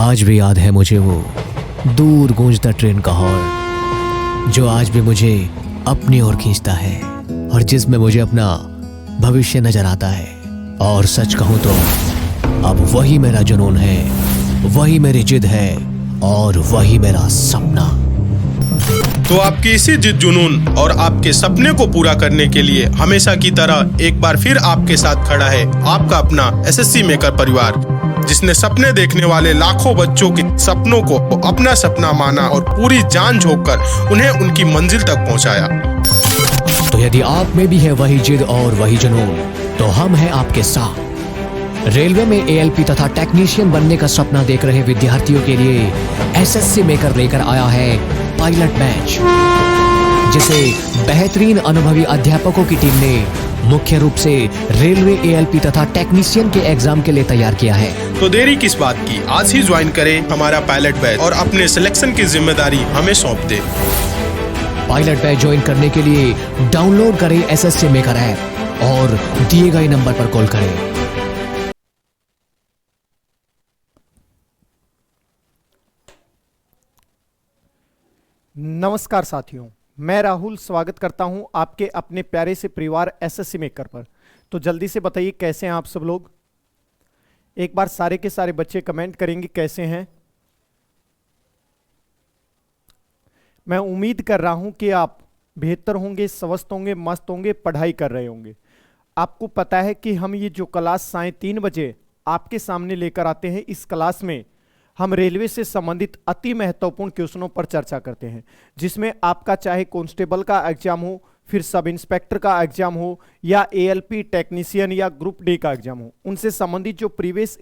आज भी याद है मुझे वो दूर गूंजता ट्रेन का हॉर्न, जो आज भी मुझे अपनी ओर खींचता है और जिसमें मुझे अपना भविष्य नजर आता है। और सच कहूं तो अब वही मेरा जुनून है, वही मेरी जिद है और वही मेरा सपना। तो आपकी इसी जिद जुनून और आपके सपने को पूरा करने के लिए हमेशा की तरह एक बार फिर आपके साथ खड़ा है आपका अपना एसएससी मेकर परिवार, जिसने सपने देखने वाले लाखों बच्चों के सपनों को अपना सपना माना और पूरी जान झोंककर उन्हें उनकी मंजिल तक पहुंचाया। तो यदि आप में भी है वही जिद और वही जुनून, तो हम हैं आपके साथ। रेलवे में एएलपी तथा टेक्नीशियन बनने का सपना देख रहे विद्यार्थियों के लिए एसएससी मेकर लेकर आया है पायलट बैच, जिसे बेहतरीन अनुभवी अध्यापकों की टीम ने मुख्य रूप से रेलवे एएलपी तथा टेक्नीशियन के एग्जाम के लिए तैयार किया है। तो देरी किस बात की, आज ही ज्वाइन करें हमारा पायलट बैच और अपने सिलेक्शन की जिम्मेदारी हमें सौंप दे। पायलट बैच ज्वाइन करने के लिए डाउनलोड करें एसएससी मेकर ऐप और दिए गए नंबर पर कॉल करें। नमस्कार साथियों, मैं राहुल स्वागत करता हूं आपके अपने प्यारे से परिवार एसएससी मेकर पर। तो जल्दी से बताइए कैसे हैं आप सब लोग। एक बार सारे के सारे बच्चे कमेंट करेंगे कैसे हैं। मैं उम्मीद कर रहा हूं कि आप बेहतर होंगे, स्वस्थ होंगे, मस्त होंगे, पढ़ाई कर रहे होंगे। आपको पता है कि हम ये जो क्लास 3:30 बजे आपके सामने लेकर आते हैं, इस क्लास में हम रेलवे से संबंधित अति महत्वपूर्ण क्वेश्चनों पर चर्चा करते हैं, जिसमें आपका चाहे कांस्टेबल का एग्जाम हो, फिर सब इंस्पेक्टर का एग्जाम हो, या एएलपी टेक्नीशियन या ग्रुप डी का एग्जाम हो, उनसे संबंधित जो प्रीवियस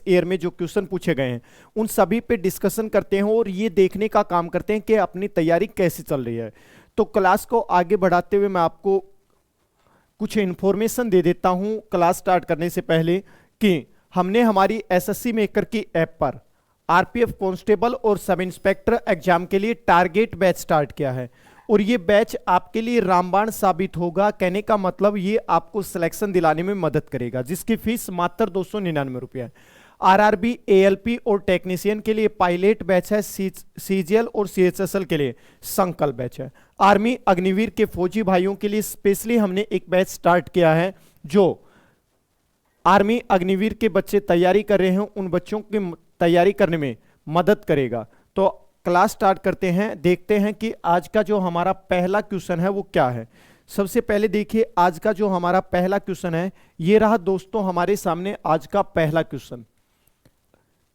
ईयर में जो क्वेश्चन पूछे गए हैं उन सभी पे डिस्कशन करते हैं और ये देखने का काम करते हैं कि अपनी तैयारी कैसी चल रही है। तो क्लास को आगे बढ़ाते हुए मैं आपको कुछ इंफॉर्मेशन दे देता हूं क्लास स्टार्ट करने से पहले, कि हमने हमारी एसएससी मेकर की ऐप पर आरपीएफ कांस्टेबल और सब इंस्पेक्टर एग्जाम के लिए टारगेट बैच स्टार्ट किया है और ये बैच आपके लिए रामबाण साबित होगा। कहने का मतलब ये आपको सिलेक्शन दिलाने में मदद करेगा, जिसकी फीस मात्र 299 रुपये है। आरआरबी, एएलपी और टेक्नीशियन के लिए पायलट बैच है, सीजीएल और सीएचएसएल के लिए संकल्प बैच है। आर्मी अग्निवीर के फौजी भाइयों के लिए स्पेशली हमने एक बैच स्टार्ट किया है, जो आर्मी अग्निवीर के बच्चे तैयारी कर रहे हैं उन बच्चों की तैयारी करने में मदद करेगा। तो क्लास स्टार्ट करते हैं, देखते हैं कि आज का जो हमारा पहला क्वेश्चन है वो क्या है। सबसे पहले देखिए आज का जो हमारा पहला क्वेश्चन है, ये रहा दोस्तों हमारे सामने आज का पहला क्वेश्चन।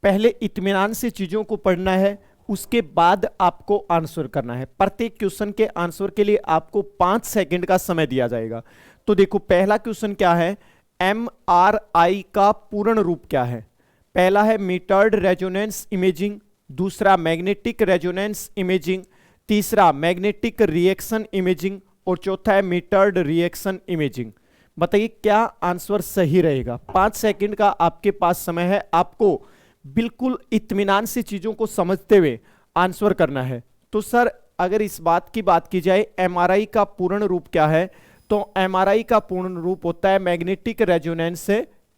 पहले इत्मीनान से चीजों को पढ़ना है, उसके बाद आपको आंसर करना है। प्रत्येक क्वेश्चन के आंसर के लिए आपको 5 सेकंड का समय दिया जाएगा। तो देखो पहला क्वेश्चन क्या है, एमआरआई का पूर्ण रूप क्या है। पहला है मीटर्ड रेजोनेंस इमेजिंग, दूसरा मैग्नेटिक रेजोनेंस इमेजिंग, तीसरा मैग्नेटिक रिएक्शन इमेजिंग और चौथा है मीटर्ड रिएक्शन इमेजिंग। बताइए क्या आंसर सही रहेगा। 5 सेकंड का आपके पास समय है, आपको बिल्कुल इत्मीनान से चीजों को समझते हुए आंसर करना है। तो सर अगर इस बात की बात की जाए एमआरआई का पूर्ण रूप क्या है, तो एमआरआई का पूर्ण रूप होता है magnetic resonance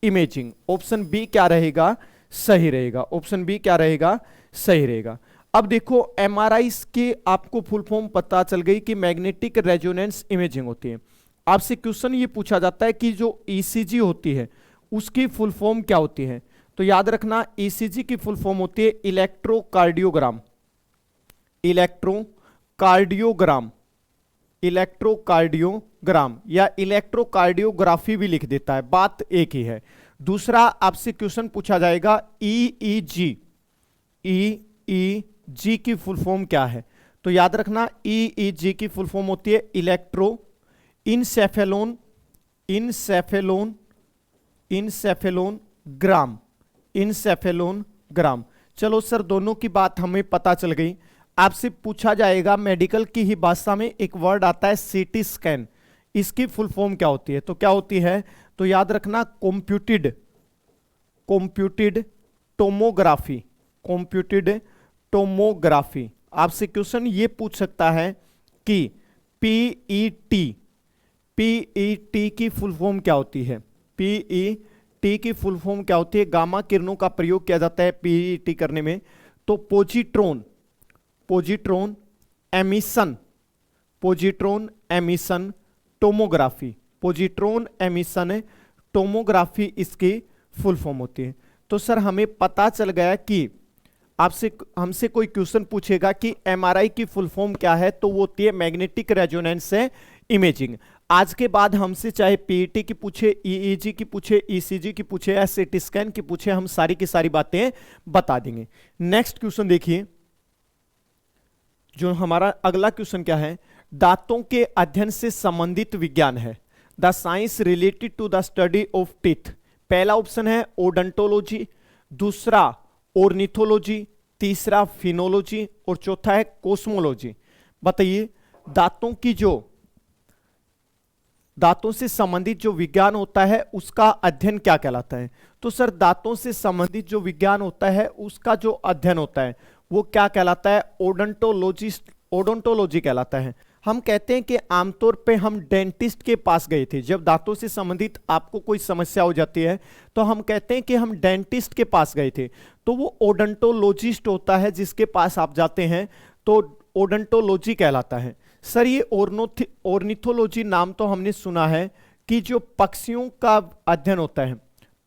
imaging. Option B क्या रहेगा, सही रहेगा। ऑप्शन बी क्या रहेगा, सही रहेगा। अब देखो एमआरआई की आपको फुल फॉर्म पता चल गई कि मैग्नेटिक रेजोनेंस इमेजिंग होती है। आपसे क्वेश्चन ये पूछा जाता है कि जो ईसीजी होती है उसकी फुल फॉर्म क्या होती है। तो याद रखना ईसीजी की फुल फॉर्म होती है इलेक्ट्रोकार्डियोग्राम। इलेक्ट्रोकार्डियोग्राम या इलेक्ट्रोकार्डियोग्राफी भी लिख देता है, बात एक ही है। दूसरा आपसे क्वेश्चन पूछा जाएगा ईईजी की फुल फॉर्म क्या है। तो याद रखना ईईजी की फुल फॉर्म होती है इलेक्ट्रो इंसेफेलोग्राम। चलो सर दोनों की बात हमें पता चल गई। आपसे पूछा जाएगा मेडिकल की ही भाषा में एक वर्ड आता है सीटी स्कैन, इसकी फुल फॉर्म क्या होती है। तो क्या होती है, तो याद रखना कंप्यूटेड टोमोग्राफी। आपसे क्वेश्चन ये पूछ सकता है कि पीईटी की फुल फॉर्म क्या होती है। पीईटी टी की फुल फॉर्म क्या होती है? गामा किरणों का प्रयोग किया जाता है पीईटी करने में। तो positron, positron emission, positron emission tomography, positron emission tomography इसकी फुल फॉर्म होती है। तो सर हमें पता चल गया कि आपसे हमसे कोई क्वेश्चन पूछेगा कि एमआरआई की फुल फॉर्म क्या है, तो वो होती है मैग्नेटिक रेजोनेंस इमेजिंग। आज के बाद हमसे चाहे पीईटी की पूछे, ईईजी की पूछे, ईसीजी की पूछे या सीटी स्कैन की पूछे, हम सारी की सारी बातें बता देंगे। नेक्स्ट क्वेश्चन देखिए, जो हमारा अगला क्वेश्चन क्या है? दांतों के अध्ययन से संबंधित विज्ञान है, the science related to the study of teeth. पहला ऑप्शन है ओडंटोलॉजी, दूसरा ऑर्निथोलॉजी, तीसरा फिनोलॉजी और चौथा है कोस्मोलॉजी। बताइए दांतों से संबंधित जो विज्ञान होता है उसका अध्ययन क्या कहलाता है? तो सर दांतों से संबंधित जो विज्ञान होता है उसका जो अध्ययन होता है वो क्या कहलाता है? ओडोंटोलॉजी कहलाता है। हम कहते हैं कि आमतौर पे हम डेंटिस्ट के पास गए थे, जब दांतों से संबंधित आपको कोई समस्या हो जाती है तो हम कहते हैं कि हम डेंटिस्ट के पास गए थे, तो वो ओडोंटोलॉजिस्ट होता है जिसके पास आप जाते हैं, तो ओडोंटोलॉजी कहलाता है। सर ये ऑर्निथोलॉजी नाम तो हमने सुना है कि जो पक्षियों का अध्ययन होता है,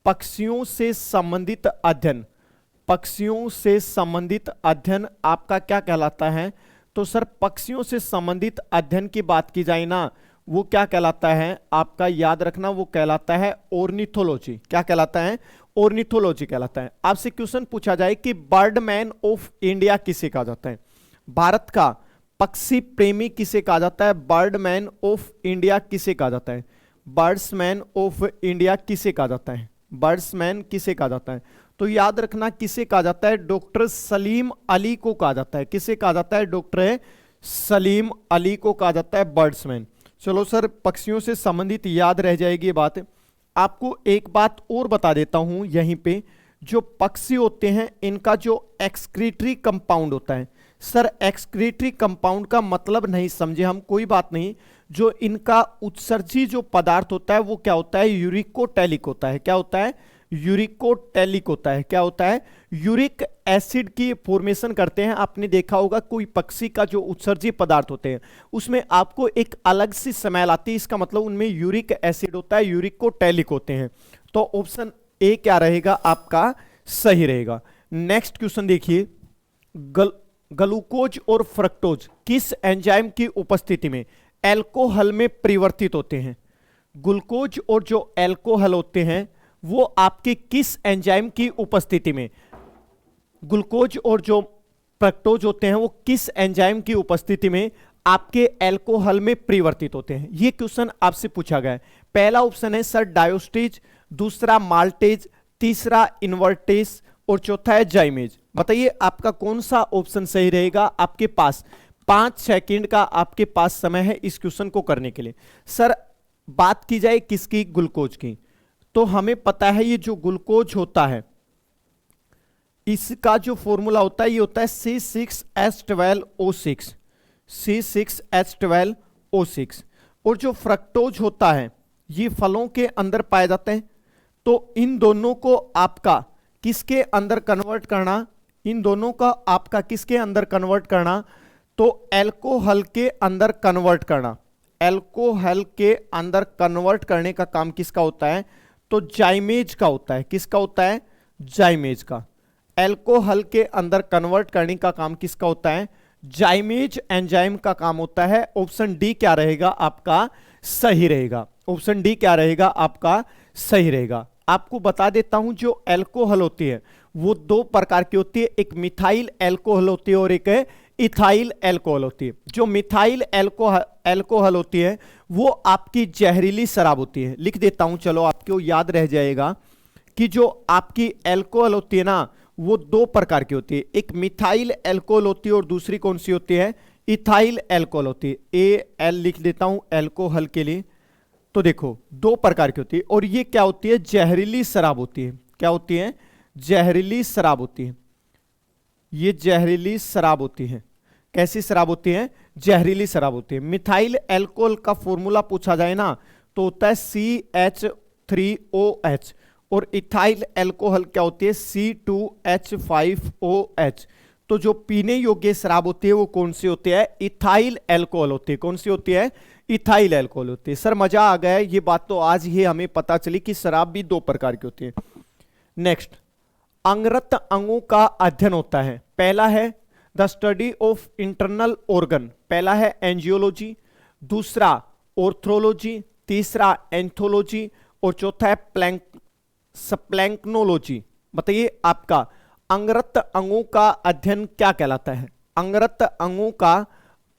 पक्षियों से संबंधित अध्ययन, पक्षियों से संबंधित अध्ययन आपका क्या कहलाता है? तो सर पक्षियों से संबंधित अध्ययन की बात की जाए ना, वो क्या कहलाता है? आपका याद रखना, वो कहलाता है ऑर्निथोलॉजी। क्या कहलाता है? ऑर्निथोलॉजी कहलाता है। आपसे क्वेश्चन पूछा जाए कि बर्डमैन ऑफ इंडिया किसे कहा जाता है? भारत का पक्षी प्रेमी किसे कहा जाता है? बर्डमैन ऑफ इंडिया किसे कहा जाता है? बर्ड्समैन ऑफ इंडिया किसे कहा जाता है? बर्ड्समैन किसे कहा जाता है? तो याद रखना किसे कहा जाता है? डॉक्टर सलीम अली को कहा जाता है। किसे कहा जाता है? डॉक्टर सलीम अली को कहा जाता है बर्ड्समैन। चलो सर पक्षियों से संबंधित याद रह जाएगी ये बात। आपको एक बात और बता देता हूं यहीं पे, जो पक्षी होते हैं इनका जो एक्सक्रीटरी कंपाउंड होता है, सर एक्सक्रीटरी कंपाउंड का मतलब नहीं समझे हम, कोई बात नहीं, जो इनका उत्सर्जी जो पदार्थ होता है वो क्या होता है? यूरिकोटैलिक होता है। क्या होता है? यूरिकोटैलिक होता है। क्या होता है? यूरिक एसिड की फॉर्मेशन करते हैं। आपने देखा होगा कोई पक्षी का जो उत्सर्जी पदार्थ होते हैं उसमें आपको एक अलग सी स्मेल आती है, इसका मतलब उनमें यूरिक एसिड होता है, यूरिकोटैलिक होते हैं। तो ऑप्शन ए क्या रहेगा आपका? सही रहेगा। नेक्स्ट क्वेश्चन देखिए, ग्लूकोज और फ्रक्टोज किस एंजाइम की उपस्थिति में अल्कोहल में परिवर्तित होते हैं? ग्लूकोज और जो अल्कोहल होते हैं वो आपके किस एंजाइम की उपस्थिति में, ग्लूकोज और जो फ्रक्टोज होते हैं वो किस एंजाइम की उपस्थिति में आपके अल्कोहल में परिवर्तित होते हैं? ये क्वेश्चन आपसे पूछा गया है। पहला ऑप्शन है सर डायोस्टेज, दूसरा माल्टेज, तीसरा इन्वर्टेज और चौथा है जाइमेज। बताइए आपका कौन सा ऑप्शन सही रहेगा? आपके पास 5 सेकंड का आपके पास समय है इस क्वेश्चन को करने के लिए। सर बात की जाए किसकी? ग्लूकोज की। तो हमें पता है ये जो ग्लूकोज होता है इसका जो फॉर्मूला होता है ये होता है C6H12O6, C6H12O6। और जो फ्रक्टोज होता है ये फलों के अंदर पाए जाते हैं। तो इन दोनों को आपका किसके अंदर कन्वर्ट करना? इन दोनों का आपका किसके अंदर कन्वर्ट करना? तो अल्कोहल के अंदर कन्वर्ट करना। अल्कोहल के अंदर कन्वर्ट करने का काम किसका होता है? तो जाइमेज का होता है। किसका होता है? जाइमेज का। अल्कोहल के अंदर कन्वर्ट करने का काम किसका होता है? जाइमेज एंजाइम का काम होता है। ऑप्शन डी क्या रहेगा आपका? सही रहेगा। ऑप्शन डी क्या रहेगा आपका? सही रहेगा। आपको बता देता हूं जो अल्कोहल होती है वो 2 प्रकार की होती है, एक मिथाइल अल्कोहल होती है और एक इथाइल अल्कोहल होती है। जो मिथाइल अल्कोहल होती है वो आपकी जहरीली शराब होती है। लिख देता हूं, चलो आपको याद रह जाएगा कि जो आपकी अल्कोहल होती है ना वो 2 प्रकार की होती है, एक मिथाइल अल्कोहल होती है और दूसरी कौन सी होती है? इथाइल अल्कोहल होती है। AL लिख देता हूं अल्कोहल के लिए। तो देखो 2 प्रकार की होती है और ये क्या होती है? जहरीली शराब होती है। क्या होती है? जहरीली शराब होती है। ये जहरीली शराब होती है। कैसी शराब होती है? जहरीली शराब होती है। मिथाइल अल्कोहल का फॉर्मूला पूछा जाए ना तो होता है CH3OH और इथाइल अल्कोहल क्या होती है, C2H5OH। तो जो पीने योग्य शराब होती है वो कौन सी होती है, इथाइल अल्कोहल होती है। कौन सी होती है, इथाइल अल्कोहल होती है। सर मजा आ गया है, ये बात तो आज ही हमें पता चली कि शराब भी दो प्रकार की होती है। नेक्स्ट, अंगरक्त अंगों का अध्ययन होता है। पहला है the study of internal organ, पहला है एंजियोलॉजी, दूसरा ऑर्थ्रोलॉजी, तीसरा एंथोलॉजी और चौथा है स्प्लैंक्नोलॉजी। बताइए आपका अंगरक्त अंगों का अध्ययन क्या कहलाता है, अंगरक्त अंगों का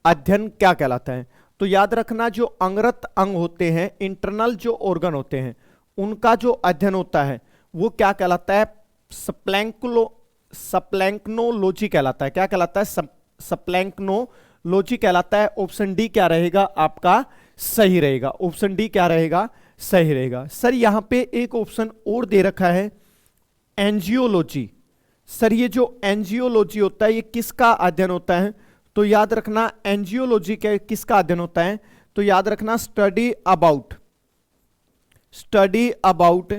अध्ययन क्या कहलाता है। तो याद रखना, जो अंगरक्त अंग होते हैं, इंटरनल जो ऑर्गन होते हैं, उनका जो अध्ययन होता है वो क्या कहलाता है, स्प्लैंक्नोलॉजी कहलाता है। क्या कहलाता है, स्प्लैंक्नोलॉजी कहलाता है। ऑप्शन डी क्या रहेगा आपका सही रहेगा, ऑप्शन डी क्या रहेगा, सही रहेगा। सर यहां पे एक ऑप्शन और दे रखा है एंजियोलॉजी। सर ये जो एंजियोलॉजी होता है ये किसका अध्ययन होता है, तो याद रखना एंजियोलॉजी किसका अध्ययन होता है, तो याद रखना study about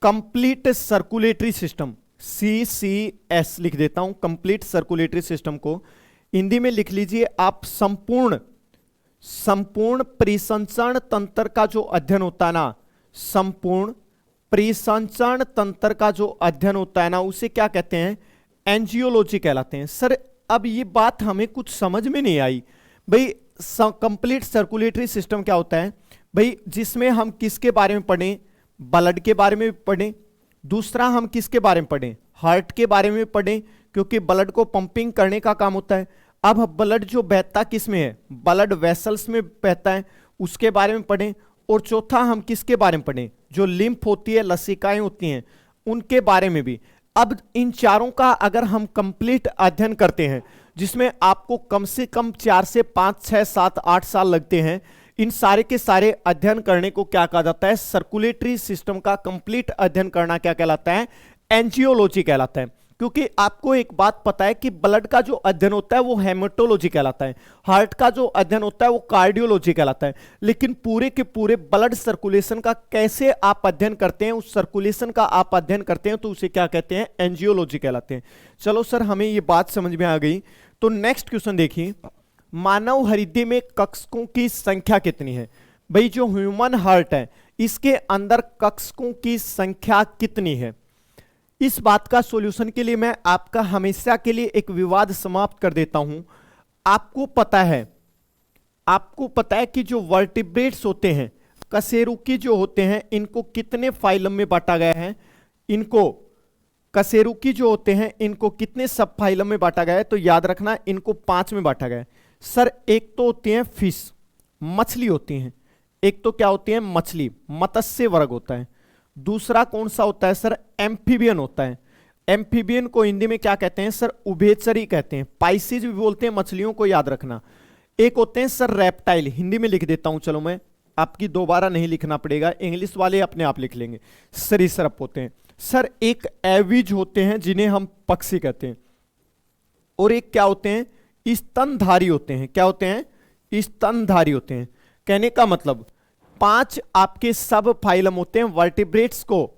complete circulatory system, CCS लिख देता हूं, कंप्लीट सर्कुलेटरी सिस्टम को हिंदी में लिख लीजिए आप, संपूर्ण परिसंचरण तंत्र का जो अध्ययन होता है ना, संपूर्ण परिसंचरण तंत्र का जो अध्ययन होता है ना, उसे क्या कहते हैं, एंजियोलॉजी कहलाते हैं। सर अब ये बात हमें कुछ समझ में नहीं आई भाई, कंप्लीट सर्कुलेटरी सिस्टम क्या होता है भाई, जिसमें हम किसके बारे में पढ़ें, ब्लड के बारे में पढ़ें, दूसरा हम किसके बारे में पढ़ें, हार्ट के बारे में पढ़ें, क्योंकि ब्लड को पंपिंग करने का काम होता है। अब ब्लड जो बहता किस में है, ब्लड वेसल्स में बहता है, उसके बारे में पढ़ें। और चौथा हम किसके बारे में पढ़ें, जो लिम्फ होती है, लसिकाएं होती हैं, उनके बारे में भी। अब इन चारों का अगर हम कंप्लीट अध्ययन करते हैं, जिसमें आपको कम से कम 4 से 5, 6, 7, 8 साल लगते हैं, इन सारे के सारे अध्ययन करने को क्या कहा जाता है, सर्कुलेटरी सिस्टम का कंप्लीट अध्ययन करना क्या कहलाता है, एंजियोलॉजी कहलाता है। क्योंकि आपको एक बात पता है कि ब्लड का जो अध्ययन होता है वो हेमेटोलॉजी कहलाता है, हार्ट का जो अध्ययन होता है वो कार्डियोलॉजी कहलाता है, लेकिन पूरे के पूरे ब्लड सर्कुलेशन का कैसे आप अध्ययन करते हैं, उस सर्कुलेशन का आप अध्ययन करते हैं, तो उसे क्या कहते हैं, एंजियोलॉजी कहलाते हैं। चलो सर हमें ये बात समझ में आ गई। तो नेक्स्ट क्वेश्चन देखिए, मानव हृदय में कक्षकों की संख्या कितनी है। भाई जो ह्यूमन हार्ट है इसके अंदर कक्षकों की संख्या कितनी है, इस बात का सॉल्यूशन के लिए मैं आपका हमेशा के लिए एक विवाद समाप्त कर देता हूं। आपको पता है कि जो वर्टिब्रेट्स होते हैं, कशेरुकी जो होते हैं, इनको कितने फाइलम में बांटा गया है, इनको कशेरुकी जो होते हैं इनको कितने सब फाइलम में बांटा गया है, तो याद रखना इनको 5 में बांटा गया है। सर एक तो होती हैं फिश, मछली होती हैं, एक तो क्या होती है, मछली, मत्स्य वर्ग होता है। दूसरा कौन सा होता है सर, एम्फीबियन होता है। एम्फीबियन को हिंदी में क्या कहते हैं सर, उभयचरी कहते हैं। पाइसिज भी बोलते हैं मछलियों को, याद रखना। एक होते हैं सर रेप्टाइल, हिंदी में लिख देता हूं, चलो मैं आपकी दोबारा नहीं लिखना पड़ेगा, इंग्लिश वाले अपने आप लिख लेंगे, सरीसृप होते हैं। सर एक एविज होते हैं जिन्हें हम पक्षी कहते हैं, और एक क्या होते हैं, स्तनधारी होते हैं। क्या होते हैं, स्तनधारी होते हैं। कहने का मतलब 5 आपके सब फाइलम होते हैं, वर्टिब्रेट्स को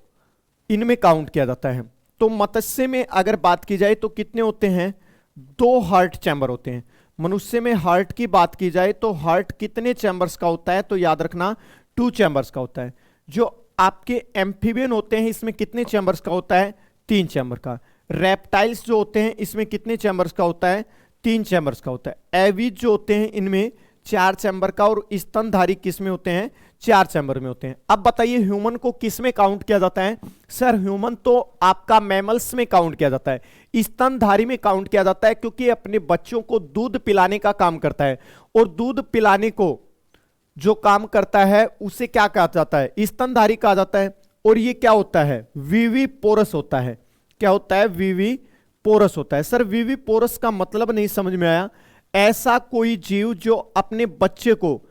इनमें काउंट किया जाता है। तो मत्स्य में अगर बात की जाए तो कितने होते हैं, 2 हार्ट चैम्बर होते हैं। मनुष्य में हार्ट की बात की जाए तो हार्ट कितने चैम्बर्स का होता है, तो याद रखना 2 चैम्बर्स का होता है। जो आपके एम्फीबियन होते हैं इसमें कितने चैम्बर्स का होता है, 3 चैम्बर का। रेप्टाइल्स जो होते हैं इसमें कितने चैम्बर्स का होता है, 3 चैम्बर्स का होता है। एविज जो होते हैं इनमें 4 चैम्बर का, और स्तनधारी किस में होते हैं, 4 चैम्बर में होते हैं। अब बताइए ह्यूमन को किस में काउंट किया जाता है। सर ह्यूमन तो आपका मैमल्स में काउंट किया जाता है, स्तनधारी में काउंट किया जाता है, क्योंकि अपने बच्चों को दूध पिलाने का काम करता है, और दूध पिलाने को जो काम करता है उसे क्या कहा जाता है, स्तनधारी कहा जाता है। और ये क्या होता है, विविपोरस होता है। क्या होता है, विविपोरस होता है। सर विविपोरस का मतलब नहीं समझ में आया। ऐसा कोई जीव जो अपने बच्चे को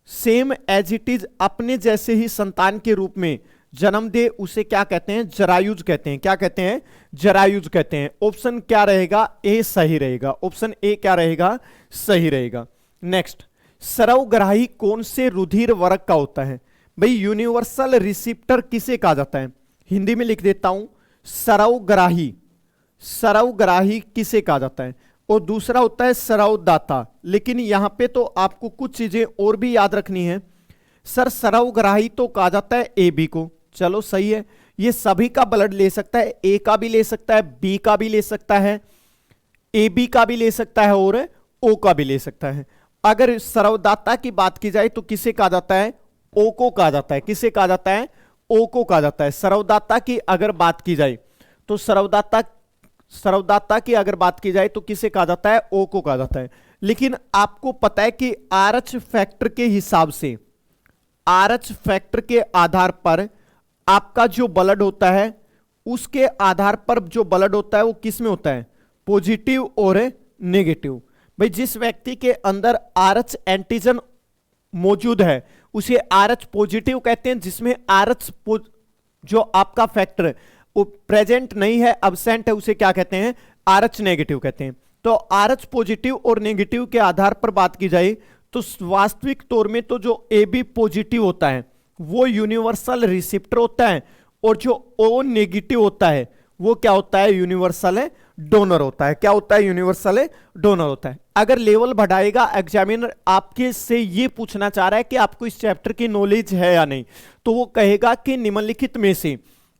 सेम एज इट इज अपने जैसे ही संतान के रूप में जन्म दे, उसे क्या कहते हैं, जरायुज कहते हैं। क्या कहते हैं, जरायुज कहते हैं। ऑप्शन क्या रहेगा, ए सही रहेगा। ऑप्शन ए क्या रहेगा, सही रहेगा। नेक्स्ट, सर्वग्राही कौन से रुधिर वर्ग का होता है। भाई यूनिवर्सल रिसिप्टर किसे कहा जाता है, हिंदी में लिख देता हूं, सरवग्राही। सरवग्राही किसे कहा जाता है? और दूसरा होता है सरवदाता। लेकिन यहां पे तो आपको कुछ चीजें और भी याद रखनी है। सर सरवग्राही तो कहा जाता है ए बी को, चलो सही है, ये सभी का ब्लड ले सकता है, ए का भी ले सकता है, बी का भी ले सकता है, ए बी का भी ले सकता है और ओ का भी ले सकता है। अगर सरवदाता की बात की जाए तो किसे कहा जाता है? ओ को कहा जाता है। किसे कहा जाता है? ओ को कहा जाता है। सरवदाता की अगर बात की जाए तो सरवदाता की अगर बात की जाए तो किसे कहा जाता है? ओ को कहा जाता है। लेकिन आपको पता है कि आरएच फैक्टर के हिसाब से, आरएच फैक्टर के आधार पर आपका जो ब्लड होता है, उसके आधार पर जो ब्लड होता है वो किस में होता है? पॉजिटिव और नेगेटिव। भाई जिस व्यक्ति के अंदर आरएच एंटीजन मौजूद है उसे आरएच पॉजिटिव कहते हैं, जिसमें आरएच जो आपका फैक्टर वो प्रेजेंट नहीं है, अब्सेंट है, उसे क्या कहते हैं? आरएच नेगेटिव कहते हैं। तो आरएच पॉजिटिव और नेगेटिव के आधार पर बात की जाए तो वास्तविक तौर में तो जो ए बी पॉजिटिव होता है वो यूनिवर्सल रिसेप्टर होता है, और जो ओ नेगेटिव होता है वो क्या होता है? यूनिवर्सल डोनर होता है। क्या होता है? यूनिवर्सल डोनर होता है। अगर लेवल बढ़ाएगा एग्जामिनर, आपके से ये पूछना चाह रहा है कि आपको इस चैप्टर की नॉलेज है या नहीं, तो वो कहेगा कि निम्नलिखित में से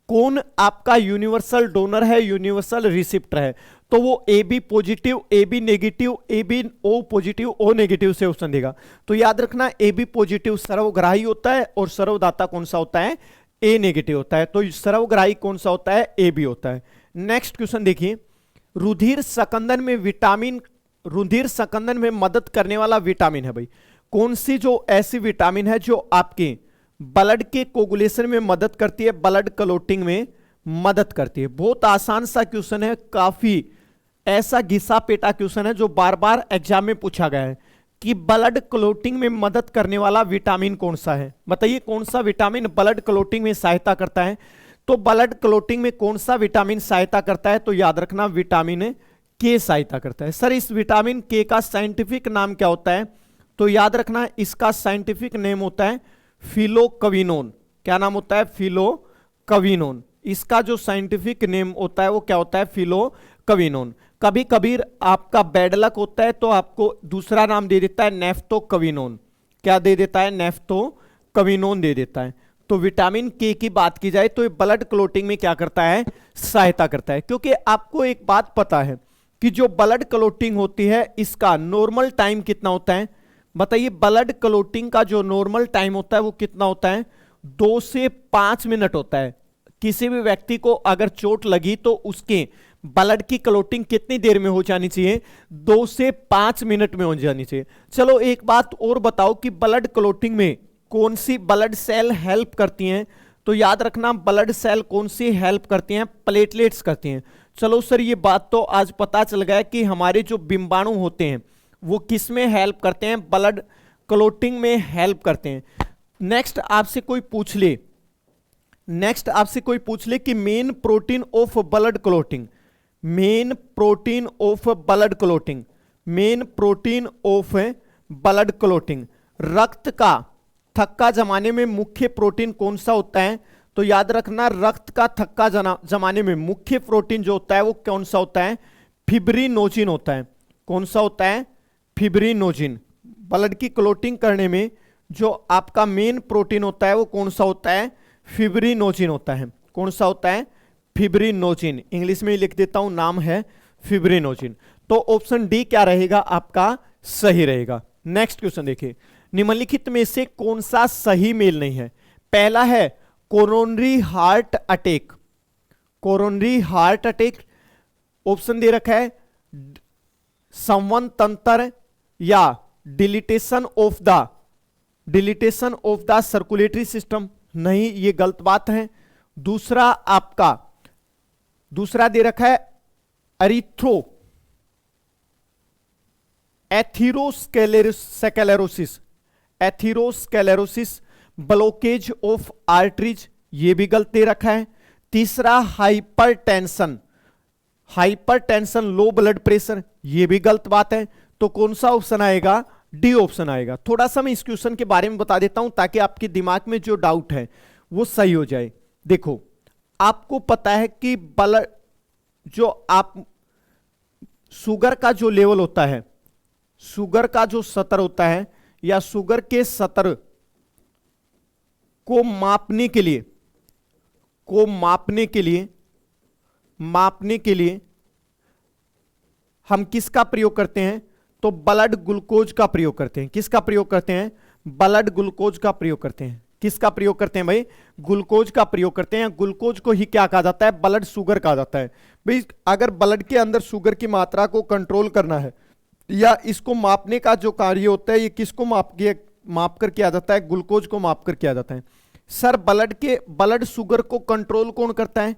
कौन आपका यूनिवर्सल डोनर है, यूनिवर्सल रिसिप्टर है? तो वो A B positive, A B negative, A B O positive, O negative से ऑप्शन देगा। तो याद रखना, ए बी पॉजिटिव सर्वग्राही होता है और सर्वदाता कौन सा होता है? ए नेगेटिव होता है। तो सर्वग्राही कौन सा होता है? ए बी होता है। नेक्स्ट क्वेश्चन देखिए, रुधिर संकंदन में विटामिन, रुधिर संकंदन में मदद करने वाला विटामिन है भाई कौन सी? जो ऐसी विटामिन है जो आपके ब्लड के कोगुलेशन में मदद करती है, ब्लड क्लॉटिंग में मदद करती है। बहुत आसान सा क्वेश्चन है, काफी ऐसा घिसा पेटा क्वेश्चन है जो बार बार एग्जाम में पूछा गया है कि ब्लड क्लॉटिंग में मदद करने वाला विटामिन कौन सा है? बताइए कौन सा विटामिन ब्लड क्लॉटिंग में सहायता करता है? तो ब्लड क्लॉटिंग में कौन सा विटामिन सहायता करता है? तो याद रखना विटामिन के सहायता करता है। सर इस विटामिन के का साइंटिफिक नाम क्या होता है? तो याद रखना इसका साइंटिफिक नेम होता है फिलोक्विनोन। क्या नाम होता है? फिलोक्विनोन। इसका जो साइंटिफिक नेम होता है वो क्या होता है? फिलोक्विनोन। कभी कभी आपका बैड लक होता है तो आपको दूसरा नाम दे देता है नेफ्थोक्विनोन। क्या दे देता है? नेफ्थोक्विनोन दे देता है। तो विटामिन के की बात की जाए तो ये ब्लड क्लॉटिंग में क्या करता है? सहायता करता है। क्योंकि आपको एक बात पता है कि जो ब्लड क्लॉटिंग होती है इसका नॉर्मल टाइम कितना होता है? बताइए ब्लड क्लॉटिंग का जो नॉर्मल टाइम होता है वो कितना होता है? 2 से 5 मिनट होता है। किसी भी व्यक्ति को अगर चोट लगी तो उसके ब्लड की क्लॉटिंग कितनी देर में हो जानी चाहिए? 2 से 5 मिनट में हो जानी चाहिए। चलो एक बात और बताओ कि ब्लड क्लॉटिंग में कौन सी ब्लड सेल हेल्प करती हैं? तो याद रखना ब्लड सेल कौन सी हेल्प करती हैं? प्लेटलेट्स करती हैं। चलो सर ये बात तो आज पता चल गया कि हमारे जो बिंबाणु होते हैं वो किस में हेल्प करते हैं? ब्लड क्लॉटिंग में हेल्प करते हैं। नेक्स्ट आपसे कोई पूछ ले कि main protein of blood clotting, main protein of blood clotting, main protein of blood clotting, रक्त का थक्का जमाने में मुख्य प्रोटीन कौन सा होता है? तो याद रखना रक्त का थक्का जमाने में मुख्य प्रोटीन जो होता है वो कौन सा होता है? फिब्रिनोजिन होता है। कौन सा होता है? फिब्रिनोजिन। ब्लड की क्लॉटिंग करने में जो आपका मेन प्रोटीन होता है वो कौन सा होता है? फिब्रिनोजिन होता है। कौन सा होता है? फिब्रिनोजिन। इंग्लिश में ही लिख देता हूं, नाम है फिब्रिनोजिन। तो ऑप्शन डी क्या रहेगा आपका? सही रहेगा। नेक्स्ट क्वेश्चन देखिए, निम्नलिखित में से कौन सा सही मेल नहीं है? पहला है coronary heart attack, coronary heart attack. Option दे रखा है संवन तंत्र या dilatation of the circulatory system. नहीं, ये गलत बात है। दूसरा दे रखा है एथीरोस्क्लेरोसिस, ब्लॉकेज ऑफ आर्टरीज, ये भी गलत दे रखा है। तीसरा हाइपरटेंशन लो ब्लड प्रेशर, ये भी गलत बात है। तो कौन सा ऑप्शन आएगा? डी ऑप्शन आएगा। थोड़ा सा मैं इस क्वेश्चन के बारे में बता देता हूं ताकि आपके दिमाग में जो डाउट है वो सही हो जाए। देखो आपको पता है कि ब्लड जो आप शुगर का जो लेवल होता है, शुगर का जो स्तर होता है या शुगर के स्तर को मापने के लिए हम किसका प्रयोग करते हैं? तो ब्लड ग्लूकोज का प्रयोग करते हैं। किसका प्रयोग करते हैं? ब्लड ग्लूकोज का प्रयोग करते हैं। किसका प्रयोग करते हैं भाई? ग्लूकोज का प्रयोग करते हैं। ग्लूकोज को ही क्या कहा जाता है? ब्लड शुगर कहा जाता है। भाई अगर ब्लड के अंदर शुगर की मात्रा को कंट्रोल करना है या इसको मापने का जो कार्य होता है, ये किसको माप कर किया जाता है? ग्लूकोज को माप कर किया जाता है। सर ब्लड शुगर को कंट्रोल कौन करता है?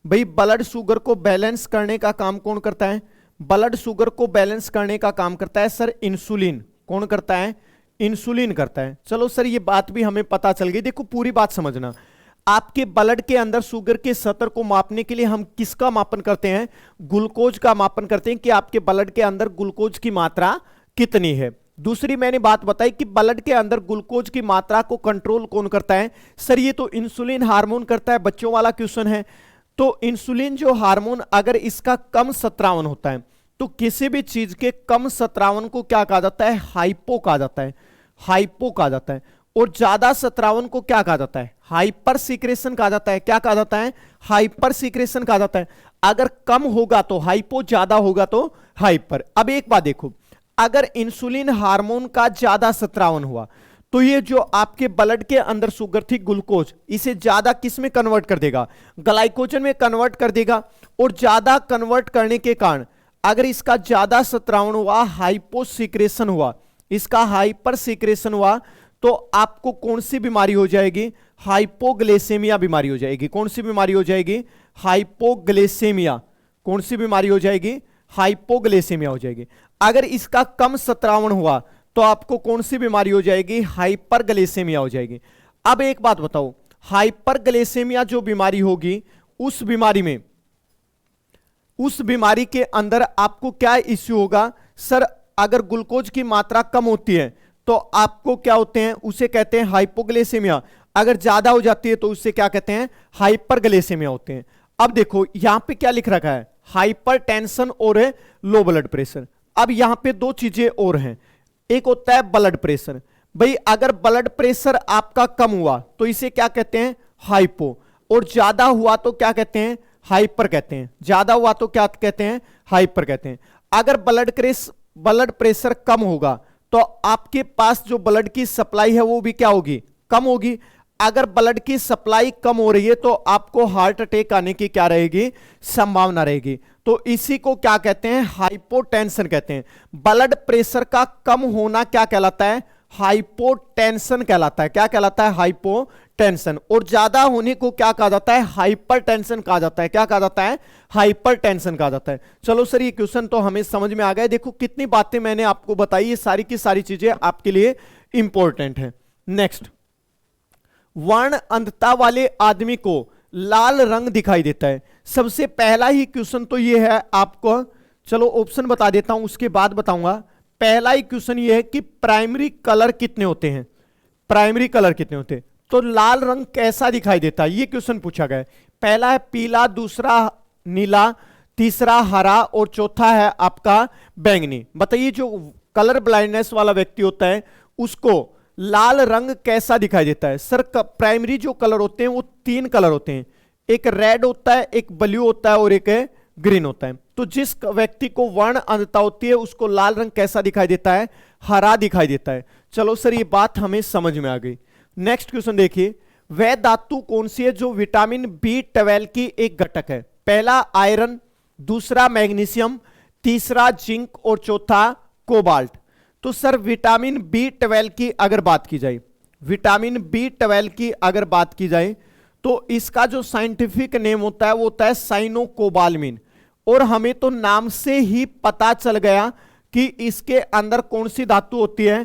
भाई ब्लड शुगर को बैलेंस करने का काम कौन करता है? ब्लड शुगर को बैलेंस करने का काम करता है सर इंसुलिन। कौन करता है? इंसुलिन करता है। चलो सर ये बात भी हमें पता चल गई। देखो पूरी बात समझना, आपके ब्लड के अंदर शुगर के स्तर को मापने के लिए हम किसका मापन करते हैं? ग्लूकोज का मापन करते हैं कि आपके ब्लड के अंदर ग्लूकोज की मात्रा कितनी है। दूसरी मैंने बात बताई कि ब्लड के अंदर ग्लूकोज की मात्रा को कंट्रोल कौन करता है? सर ये तो इंसुलिन हार्मोन करता है। बच्चों वाला क्वेश्चन है। तो इंसुलिन जो हार्मोन अगर इसका कम सत्रावन होता है तो किसी भी चीज के कम सत्रावन को क्या कहा जाता है? हाइपो कहा जाता है। हाइपो कहा जाता है। और ज्यादा सत्रावन को क्या कहा जाता है? हाइपर सीक्रेशन कहा जाता है। क्या कहा जाता है? हाइपर सीक्रेशन कहा जाता है। अगर कम होगा तो हाइपो, ज्यादा होगा तो हाइपर। अब एक बात देखो, अगर इंसुलिन हार्मोन का ज्यादा सत्रावन हुआ तो ये जो आपके ब्लड के अंदर शुगर थी ग्लूकोज, इसे ज्यादा किस में कन्वर्ट कर देगा? ग्लाइकोजन में कन्वर्ट कर देगा। और ज्यादा कन्वर्ट करने के कारण अगर इसका ज्यादा सत्रावन हुआ, हाइपो सीक्रेशन हुआ, इसका हाइपर सीक्रेशन हुआ, तो आपको कौन सी बीमारी हो जाएगी? हाइपोग्लाइसेमिया बीमारी हो जाएगी। कौन सी बीमारी हो जाएगी? हाइपोग्लाइसेमिया। कौन सी बीमारी हो जाएगी? हाइपोग्लाइसेमिया हो जाएगी। अगर इसका कम सत्रावन हुआ तो आपको कौन सी बीमारी हो जाएगी? हाइपरग्लाइसेमिया हो जाएगी। अब एक बात बताओ, हाइपरग्लाइसेमिया जो बीमारी होगी, उस बीमारी के अंदर आपको क्या इश्यू होगा? सर अगर ग्लूकोज की मात्रा कम होती है तो आपको क्या होते हैं? उसे कहते हैं हाइपोग्लाइसेमिया। अगर ज्यादा हो जाती है तो उससे क्या कहते हैं? हाइपरग्लाइसेमिया होते हैं। अब देखो यहां पे क्या लिख रखा है? हाइपरटेंशन और लो ब्लड प्रेशर। अब यहां पे दो चीजें और हैं। एक होता है ब्लड प्रेशर। भाई अगर ब्लड प्रेशर आपका कम हुआ तो इसे क्या कहते हैं? हाइपो। और ज्यादा हुआ तो क्या कहते हैं? हाइपर कहते हैं। ज्यादा हुआ तो क्या कहते हैं? हाइपर कहते हैं। अगर ब्लड प्रेशर कम होगा तो आपके पास जो ब्लड की सप्लाई है वो भी क्या होगी? कम होगी। अगर ब्लड की सप्लाई कम हो रही है तो आपको हार्ट अटैक आने की क्या रहेगी? संभावना रहेगी। तो इसी को क्या कहते हैं? हाइपोटेंशन कहते हैं। ब्लड प्रेशर का कम होना क्या कहलाता है? हाइपोटेंशन कहलाता है। क्या कहलाता है? हाइपोटेंशन। और ज्यादा होने को क्या कहा जाता है? हाइपरटेंशन कहा जाता है। क्या कहा जाता है? हाइपरटेंशन कहा जाता है। चलो सर ये क्वेश्चन तो हमें समझ में आ गया। देखो कितनी बातें मैंने आपको बताई, ये सारी की सारी चीजें आपके लिए इंपॉर्टेंट है। नेक्स्ट, वर्ण अंधता वाले आदमी को लाल रंग दिखाई देता है। सबसे पहला ही क्वेश्चन तो ये है आपको, चलो ऑप्शन बता देता हूं उसके बाद बताऊंगा। पहला ही क्वेश्चन ये है कि प्राइमरी कलर कितने होते हैं? प्राइमरी कलर कितने होते हैं? तो लाल रंग कैसा दिखाई देता है, ये क्वेश्चन पूछा गया है। पहला है पीला, दूसरा नीला, तीसरा हरा और चौथा है आपका बैंगनी। बताइए जो कलर ब्लाइंडनेस वाला व्यक्ति होता है उसको लाल रंग कैसा दिखाई देता है? सर प्राइमरी जो कलर होते हैं वो तीन कलर होते हैं, एक रेड होता है, एक ब्लू होता है और एक ग्रीन होता है। तो जिस व्यक्ति को वर्ण अंधता होती है उसको लाल रंग कैसा दिखाई देता है? हरा दिखाई देता है। चलो सर ये बात हमें समझ में आ गई। नेक्स्ट क्वेश्चन देखिए, वह धातु कौन सी है जो विटामिन B12 की एक घटक है? पहला आयरन, दूसरा मैग्नीशियम, तीसरा जिंक और चौथा कोबाल्ट। तो सर विटामिन B12 की अगर बात की जाए, विटामिन B12 की अगर बात की जाए तो इसका जो साइंटिफिक नेम होता है वो होता है साइनोकोबालमिन। और हमें तो नाम से ही पता चल गया कि इसके अंदर कौन सी धातु होती है।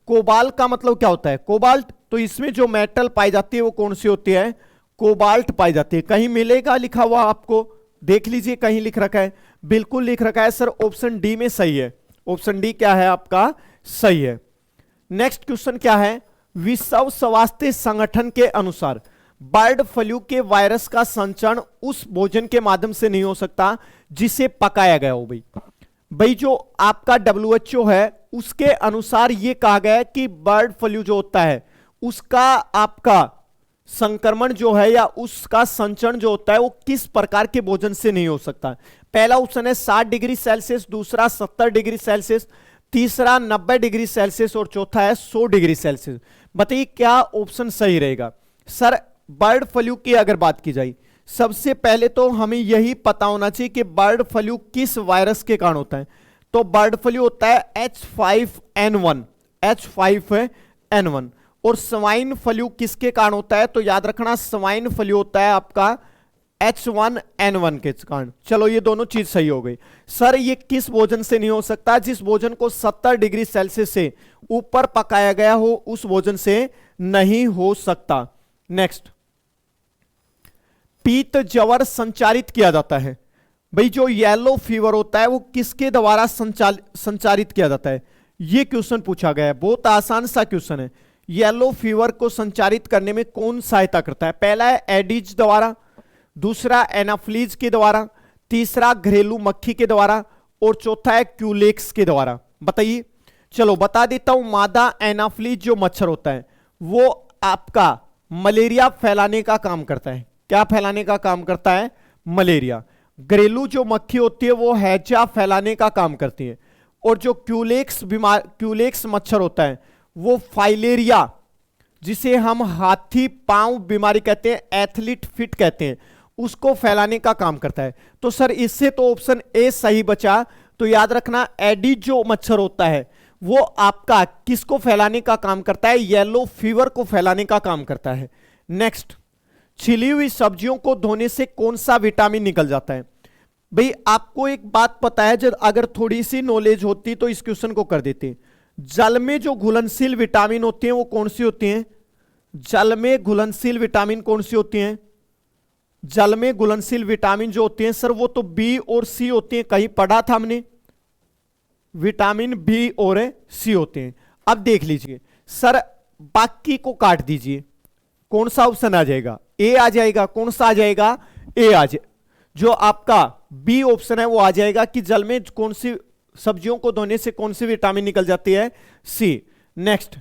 कोबाल्ट का मतलब क्या होता है? कोबाल्ट। तो इसमें जो मेटल पाई जाती है वो कौन सी होती है? कोबाल्ट पाई जाती है। कहीं मिलेगा लिखा हुआ आपको? देख लीजिए कहीं लिख रखा है? बिल्कुल लिख रखा है सर, ऑप्शन डी में सही है। ऑप्शन डी क्या है आपका? सही है। नेक्स्ट क्वेश्चन क्या है? विश्व स्वास्थ्य संगठन के अनुसार बर्ड फ्लू के वायरस का संचरण उस भोजन के माध्यम से नहीं हो सकता जिसे पकाया गया हो। भाई जो आपका WHO है उसके अनुसार यह कहा गया है कि बर्ड फ्लू जो होता है उसका आपका संक्रमण जो है या उसका संचरण जो होता है वो किस प्रकार के भोजन से नहीं हो सकता। पहला ऑप्शन है 60 डिग्री सेल्सियस, दूसरा 70 डिग्री सेल्सियस, तीसरा 90 डिग्री सेल्सियस और चौथा है 100 डिग्री सेल्सियस। बताइए क्या ऑप्शन सही रहेगा। सर बर्ड फ्लू की अगर बात की जाए, सबसे पहले तो हमें यही पता होना चाहिए कि बर्ड फ्लू किस वायरस के कारण होता है। तो बर्ड फ्लू होता है H5N1 और स्वाइन फ्लू किसके कारण होता है, तो याद रखना स्वाइन फ्लू होता है आपका H1N1 के कारण। चलो ये दोनों चीज सही हो गई। सर ये किस भोजन से नहीं हो सकता, जिस भोजन को 70 डिग्री सेल्सियस से ऊपर पकाया गया हो उस भोजन से नहीं हो सकता। नेक्स्ट, पीत ज्वर संचारित किया जाता है। भाई जो येलो फीवर होता है वो किसके द्वारा संचारित किया जाता है, ये क्वेश्चन पूछा गया है। बहुत आसान सा क्वेश्चन है। येलो फीवर को संचारित करने में कौन सहायता करता है। पहला है एडिज द्वारा, दूसरा एनाफ्लीज के द्वारा, तीसरा घरेलू मक्खी के द्वारा और चौथा है क्यूलेक्स के द्वारा। बताइए। चलो बता देता हूं, मादा एनाफ्लीज जो मच्छर होता है वो आपका मलेरिया फैलाने का काम करता है। क्या फैलाने का काम करता है, मलेरिया। घरेलू जो मक्खी होती है वो हैजा फैलाने का काम करती है। और जो क्यूलेक्स मच्छर होता है वो फाइलेरिया, जिसे हम हाथी पांव बीमारी कहते हैं, एथलीट फिट कहते हैं, उसको फैलाने का काम करता है। तो सर इससे तो ऑप्शन ए सही बचा। तो याद रखना एडिज जो मच्छर होता है वो आपका किसको फैलाने का काम करता है, येलो फीवर को फैलाने का काम करता है। नेक्स्ट, छिली हुई सब्जियों को धोने से कौन सा विटामिन निकल जाता है। भाई आपको एक बात पता है, जब अगर थोड़ी सी नॉलेज होती तो इस क्वेश्चन को कर देते। जल में जो घुलनशील विटामिन होती हैं वो कौन सी होती हैं, जल में घुलनशील विटामिन कौन सी होती हैं। जल में घुलनशील विटामिन जो होती हैं सर वो तो बी और सी होती हैं, कहीं पढ़ा था हमने, विटामिन बी और सी होते हैं। अब देख लीजिए सर, बाकी को काट दीजिए, कौन सा ऑप्शन आ जाएगा, ए आ जाएगा। कौन सा आ जाएगा, ए आ जाए। जो आपका बी ऑप्शन है वो आ जाएगा कि जल में कौन सी सब्जियों को धोने से कौन सी विटामिन निकल जाती है, सी। नेक्स्ट,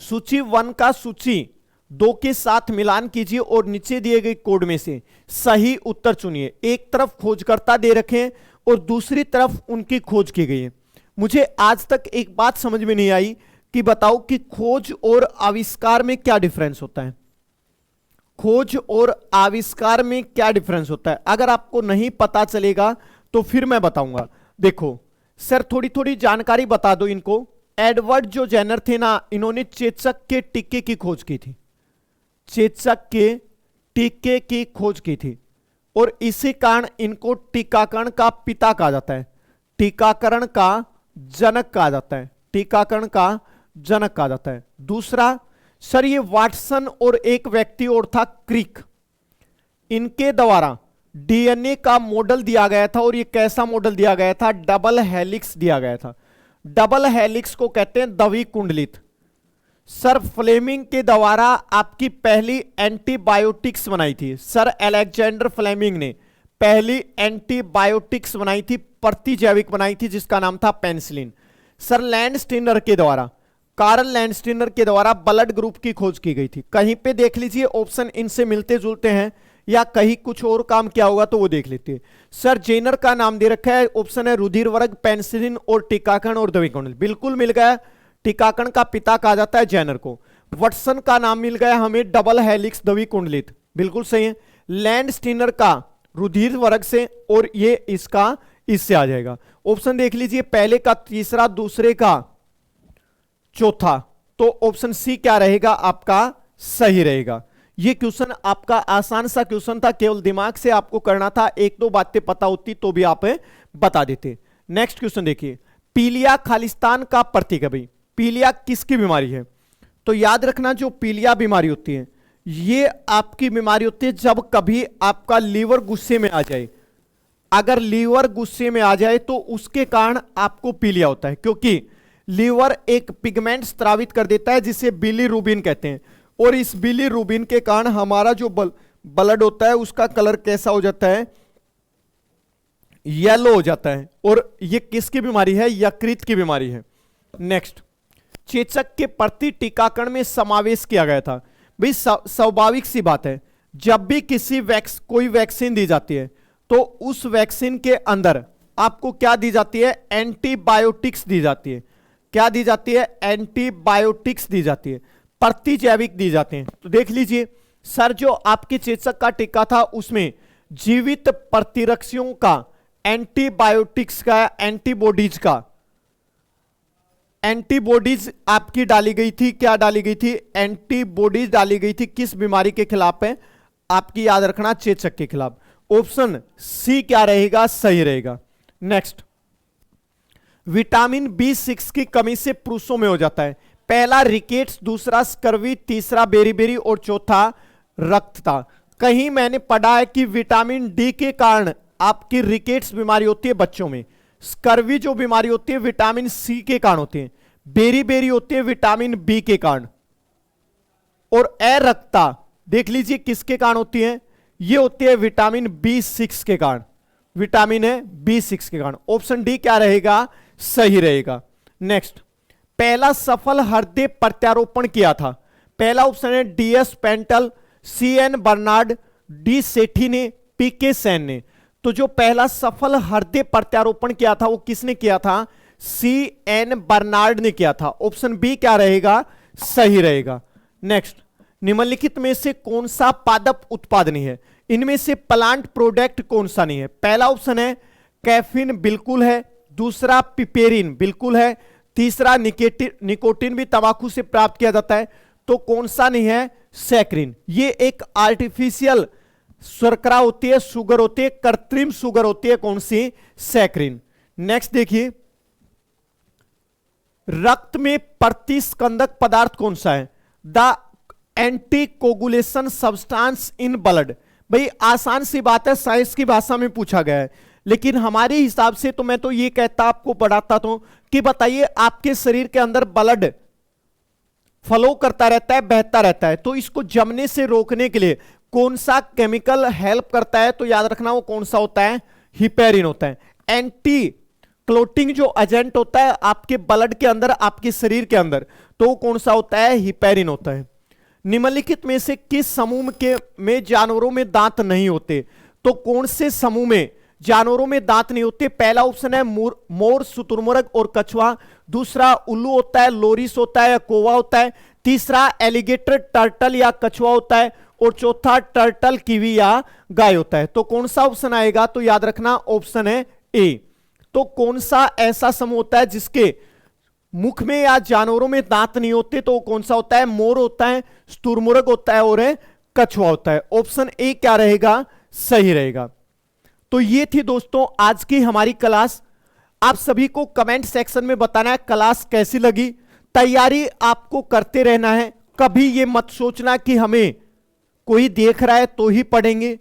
सूची 1 का सूची 2 के साथ मिलान कीजिए और नीचे दिए गए कोड में से सही उत्तर चुनिए। एक तरफ खोजकर्ता दे रखे हैं और दूसरी तरफ उनकी खोज की गई है। मुझे आज तक एक बात समझ में नहीं आई कि बताओ कि खोज और आविष्कार में क्या डिफरेंस होता है। खोज और आविष्कार में क्या डिफरेंस होता है, अगर आपको नहीं पता चलेगा तो फिर मैं बताऊंगा। देखो सर थोड़ी थोड़ी जानकारी बता दो इनको। एडवर्ड जो जेनर थे ना, इन्होंने चेचक के टीके की खोज की थी, चेचक के टीके की खोज की थी और इसी कारण इनको टीकाकरण का पिता कहा जाता है, टीकाकरण का जनक कहा जाता है, टीकाकरण का जनक कहा जाता है। दूसरा सर ये वाटसन और एक व्यक्ति और था क्रिक, इनके द्वारा डीएनए का मॉडल दिया गया था और ये कैसा मॉडल दिया गया था, डबल हेलिक्स दिया गया था। डबल हेलिक्स को कहते हैं द्विकुंडलित। सर फ्लेमिंग के द्वारा आपकी पहली एंटीबायोटिक्स बनाई थी, सर अलेक्जेंडर फ्लेमिंग ने पहली एंटीबायोटिक्स बनाई थी, प्रतिजैविक बनाई थी, जिसका नाम था पेनिसिलिन। सर लैंडस्टीनर के द्वारा, कार्ल लैंडस्टीनर के द्वारा ब्लड ग्रुप की खोज की गई थी। कहीं पे देख लीजिए ऑप्शन इनसे मिलते जुलते हैं या कहीं कुछ और काम किया होगा तो वो देख लेते हैं। सर जेनर का नाम दे रखा है, ऑप्शन है रुधिर वर्ग, पेनिसिलिन और टीकाकरण और द्विकुंडल, बिल्कुल मिल गया। टीकाकरण का पिता कहा जाता है जेनर को। वाटसन का नाम मिल गया हमें, डबल हेलिक्स द्विकुंडलित, बिल्कुल सही है। लैंडस्टीनर का रुधिर वर्ग से और ये इसका इससे आ जाएगा। ऑप्शन देख लीजिए, पहले का तीसरा, दूसरे का चौथा, तो ऑप्शन सी क्या रहेगा आपका, सही रहेगा। ये क्वेश्चन आपका आसान सा क्वेश्चन था, केवल दिमाग से आपको करना था, एक दो बातें पता होती तो भी आप बता देते। नेक्स्ट क्वेश्चन देखिए, पीलिया खालिस्तान का प्रतीक है। भाई पीलिया किसकी बीमारी है, तो याद रखना जो पीलिया बीमारी होती है ये आपकी बीमारी होती है जब कभी आपका लीवर गुस्से में आ जाए। अगर लीवर गुस्से में आ जाए तो उसके कारण आपको पीलिया होता है, क्योंकि लीवर एक पिगमेंट स्रावित कर देता है जिसे बिलीरुबिन कहते हैं, और इस बिलीरुबिन के कारण हमारा जो ब्लड होता है उसका कलर कैसा हो जाता है, येलो हो जाता है। और ये किसकी बीमारी है, यकृत की बीमारी है। नेक्स्ट, चेचक के प्रति टीकाकरण में समावेश किया गया था। भाई स्वाभाविक सी बात है, जब भी कोई वैक्सीन दी जाती है तो उस वैक्सीन के अंदर आपको क्या दी जाती है, एंटीबायोटिक्स दी जाती है। क्या दी जाती है, एंटीबायोटिक्स दी जाती है, प्रतिजैविक दी जाते हैं। तो देख लीजिए सर, जो आपके चेचक का टीका था उसमें जीवित प्रतिरक्षियों का, एंटीबायोटिक्स का, एंटीबॉडीज आपकी डाली गई थी। क्या डाली गई थी, एंटीबॉडीज डाली गई थी। किस बीमारी के खिलाफ है, आपकी याद रखना, चेचक के खिलाफ। ऑप्शन सी क्या रहेगा, सही रहेगा। नेक्स्ट, विटामिन B6 की कमी से पुरुषों में हो जाता है। पहला रिकेट्स, दूसरा स्कर्वी, तीसरा बेरीबेरी और चौथा रक्तता। कहीं मैंने पढ़ा है कि विटामिन डी के कारण आपकी रिकेट्स बीमारी होती है बच्चों में, स्कर्वी जो बीमारी होती है विटामिन सी के कारण होती है, बेरीबेरी होती है विटामिन बी के कारण, और अरक्तता देख लीजिए किसके कारण होती है, ये होती है विटामिन B6 के कारण, विटामिन है B6 के कारण। ऑप्शन डी क्या रहेगा, सही रहेगा। नेक्स्ट, पहला सफल हृदय प्रत्यारोपण किया था। पहला ऑप्शन है DS Paintal, CN Bernard, D सेठी ने, PK सेन ने। तो जो पहला सफल हृदय प्रत्यारोपण किया था वो किसने किया था, CN बर्नार्ड ने किया था। ऑप्शन बी क्या रहेगा, सही रहेगा। नेक्स्ट, निम्नलिखित में से कौन सा पादप उत्पाद नहीं है, इनमें से प्लांट प्रोडक्ट कौन सा नहीं है। पहला ऑप्शन है कैफीन, बिल्कुल है। दूसरा पिपेरिन, बिल्कुल है। तीसरा निकोटिन भी तंबाकू से प्राप्त किया जाता है। तो कौन सा नहीं है, सैक्रिन। ये एक आर्टिफिशियल शर्करा होती है, शुगर होती है, कृत्रिम शुगर होती है, कौन सी, सैक्रिन। नेक्स्ट देखिए, रक्त में प्रतिस्कंदक पदार्थ कौन सा है, the anticoagulation substance in blood. भाई आसान सी बात है, साइंस की भाषा में पूछा गया है, लेकिन हमारे हिसाब से तो मैं तो ये कहता आपको बढ़ाता तो कि बताइए आपके शरीर के अंदर ब्लड फ्लो करता रहता है, बहता रहता है, तो इसको जमने से रोकने के लिए कौन सा केमिकल हेल्प करता है, तो याद रखना वो कौन सा होता है, हिपेरिन होता है। एंटी क्लोटिंग जो एजेंट होता है आपके ब्लड के अंदर, आपके शरीर के अंदर, तो कौन सा होता है, हिपेरिन होता है। निम्नलिखित में से किस समूह में जानवरों में दांत नहीं होते, तो कौन से समूह में जानवरों में दांत नहीं होते। पहला ऑप्शन है मोर, शुतुरमुर्ग और कछुआ। दूसरा उल्लू होता है, लोरिस होता है या कोवा होता है। तीसरा एलिगेटर, टर्टल या कछुआ होता है। और चौथा टर्टल, कीवी या गाय होता है। तो कौन सा ऑप्शन आएगा, तो याद रखना ऑप्शन है ए। तो कौन सा ऐसा समूह होता है जिसके मुख में या जानवरों में दांत नहीं होते, तो कौन सा होता है, मोर होता है, शुतुरमुर्ग होता है और कछुआ होता है। ऑप्शन ए क्या रहेगा, सही रहेगा। तो ये थी दोस्तों आज की हमारी क्लास। आप सभी को कमेंट सेक्शन में बताना है क्लास कैसी लगी। तैयारी आपको करते रहना है, कभी ये मत सोचना कि हमें कोई देख रहा है तो ही पढ़ेंगे,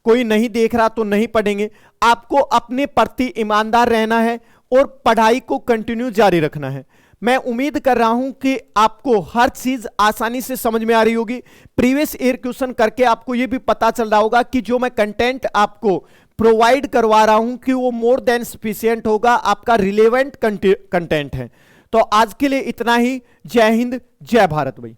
कोई नहीं देख रहा तो नहीं पढ़ेंगे। आपको अपने प्रति ईमानदार रहना है और पढ़ाई को कंटिन्यू जारी रखना है। मैं उम्मीद कर रहा हूं कि आपको हर चीज आसानी से समझ में आ रही होगी। प्रीवियस ईयर क्वेश्चन करके आपको यह भी पता चल रहा होगा कि जो मैं कंटेंट आपको प्रोवाइड करवा रहा हूं कि वो मोर देन सफिशिएंट होगा, आपका रिलेवेंट कंटेंट है। तो आज के लिए इतना ही। जय हिंद, जय भारत भाई।